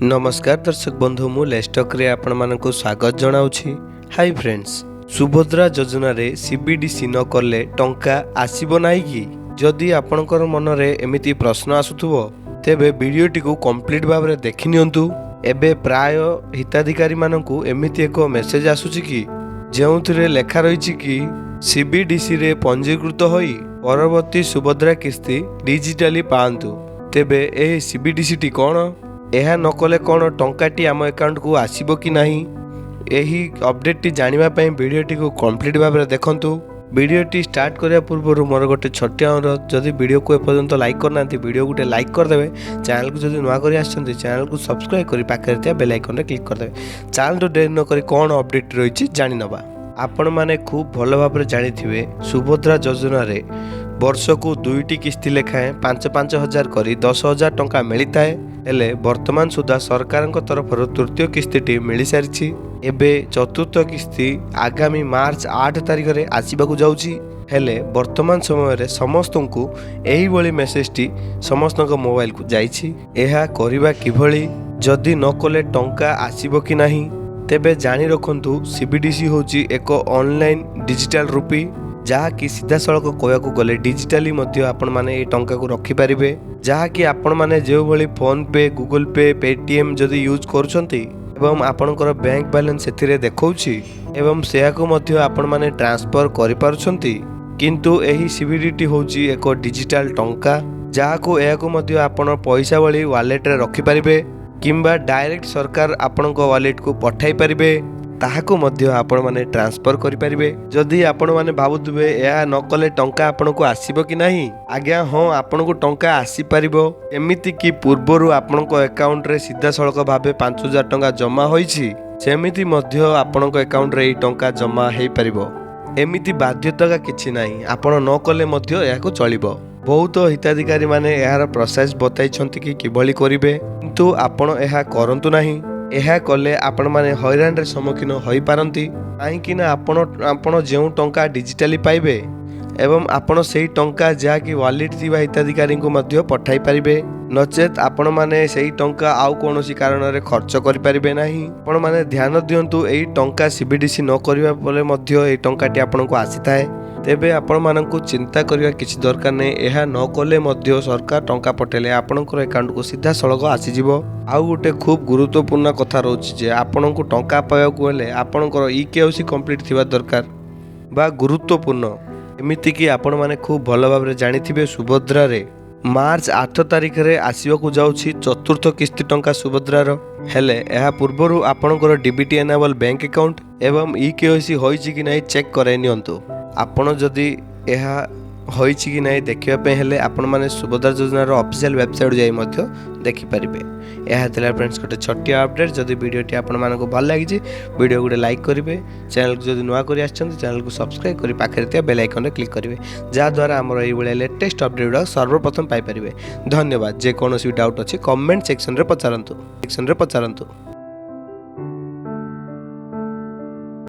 नमस्कार दर्शक बंधु मु लेस्टक रे आपण मानक स्वागत जनाउछि। हाय फ्रेंड्स, सुभद्रा योजना रे सीबीडीसी न करले टंका आसीबो नाही कि? जदि आपणकर मन रे एमिति प्रश्न आसुथुबो तेबे वीडियोटी को कंप्लीट भाव रे देखि नियंतु। एबे प्राय हिताधिकारी मानकु एमिति एको मेसेज आसुछि कि जेउथिरे लेखा रहिछि कि सीबीडीसी रे पंजीकृत होई परवर्ती सुभद्रा किस्ती डिजिटली पांतु। तेबे ए सीबीडीसी टी कोन? यह नकले कौन टंकाटी आम अकाउंट को आसीबो कि नहीं? यही अपडेट टी जानिबा पई वीडियोटी को कंप्लीट भाव में देखंतु। वीडियोटी स्टार्ट करिया पूर्व मोर गोटे छोटिया अनुरोध, जदि वीडियो को एपर्यंत लाइक करना वीडियो गोटे लाइक करदेवे। चैनल को जदि नुआ करी आछंती चैनल को सब्सक्राइब करी पाखरे थिया बेल आइकन रे क्लिक करदेवे। चैनल तो देर न करी कौन अपडेट रहिछि जानि नबा। आपण माने खूब भल भाव में जानिथिबे सुभद्रा योजना रे वर्ष को 2टी किस्ती लेखाएं 5-5 हजार करी 10,000 टंका मिलता है। हेले वर्तमान सुधा सरकार तरफ तृतीय किस्ती मिल सारी। एबे चतुर्थ किस्ती आगामी मार्च 8 तारिख रे आसीबाकू जाउची। हेले वर्तमान समय रे समस्त को एही बळी मेसेज टी समस्त मोबाइल को जाइछि। एहा करिबा किभली? जदि न कले टंका आसीबो कि नाही तेबे जानि रखंतु सीबीडीसी होची एक ऑनलाइन डिजिटल रूपी, जहा कि सीधा सड़क कहवाक गले डिजिटाली मध्य आपण माने ए टंका को रखि परिबे। जहा कि आपण माने जेउ भली फोन पे, गूगल पे, पेटीएम जदि यूज करूछंती एवं आपणकर बैंक बैलेंस सेथिरे देखौछि एवं सेया को मध्य आपण माने ट्रांसफर करि पारुछंती। किंतु एही सीबीडीटी होची एक डिजिटल टंका, जहा को एया को मध्य आपण पैसा वाली वॉलेट रे रखि परिबे किंबा डायरेक्ट सरकार आपणक वॉलेट को पठाई परिबे। ताहाको मध्य आपण माने ट्रांसफर करि परिबे। जदि आपण माने भाबुतबे या न कले टंका आपण को आसीबो कि नाही, आज्ञा हां आपण को टंका आसी परिबो। एमिति कि पूर्वरु आपण को अकाउंट रे सीधा सड़क भाबे 5,000 टंका जमा होईछि, सेमिति मध्य आपण को अकाउंट रे ए टंका जमा हेई परिबो। एमिति बाध्यता किछि नाही, आपण न कले मध्य याको चलिबो। बहुत हिताधिकारी माने यार प्रोसेस बताइछंती कि किभली करिवे, किंतु आपण एहा करंतु नाही। यह कले आपण माने हैरान रे सम्मुखीन होई पारंती। काहेकि ना आपण जेउ टंका डिजिटली पाइबे एवं आपण सेही टंका जहा कि वॉलेट थिबा हिताधिकारी को मध्य पठाई परिबे, नचेत आपण माने सेही टंका आउ कोनोसी कारण रे खर्च करि परिबे नाही। आपण माने ध्यान दियंतु एही टंका सीबीडीसी न करिबा पले मध्य एही टंकाटी आपण को आसीथाए। तेबे आपण मानकु चिंता करिया किछि दरकार नै। एहा न कले मध्य सरकार टंका पठेले आपणकर अकाउंट को सीधा सड़क आसी जिवो। आउ गोटे खूब गुरुत्वपूर्ण कथा रोछि जे आपणको टंका पायाकू हेले आपणकर ईकेवाईसी कंप्लीट थिबा दरकार बा गुरुत्वपूर्ण। एमिति कि आपण माने खूब भल भाव रे जानिथिबे सुभद्रा रे मार्च 8 तारिख रे आसीबाकू जाउछि चतुर्थ किस्ती टंका सुभद्रार। हेले एहा पूर्वरु आपणकर डीबीटी एनेबल बैंक अकाउंट एवं ईकेवाईसी होइछि कि नै चेक करे नियंतु। आपण जदि एहा होइछि कि नै देखिबा पे हेले आपण माने सुभद्रा योजना रो ऑफिशियल वेबसाइट जाई मध्य देखि परिबे। एहा तला फ्रेंड्स गोटे छोटिया अपडेट। जदि वीडियोटी आपण मानको भल लागिछि वीडियो गोटे लाइक करिवे। चैनल को जदि नुआ करी आछंती चैनल को सब्सक्राइब करी पाखरे थिया बेल आइकन रे क्लिक करिवे, जा द्वारा हमर एई बळे लेटेस्ट अपडेट सर्वप्रथम पाई परिबे। धन्यवाद। जे कोनोसी डाउट अछि कमेंट सेक्शन रे पचारंतु।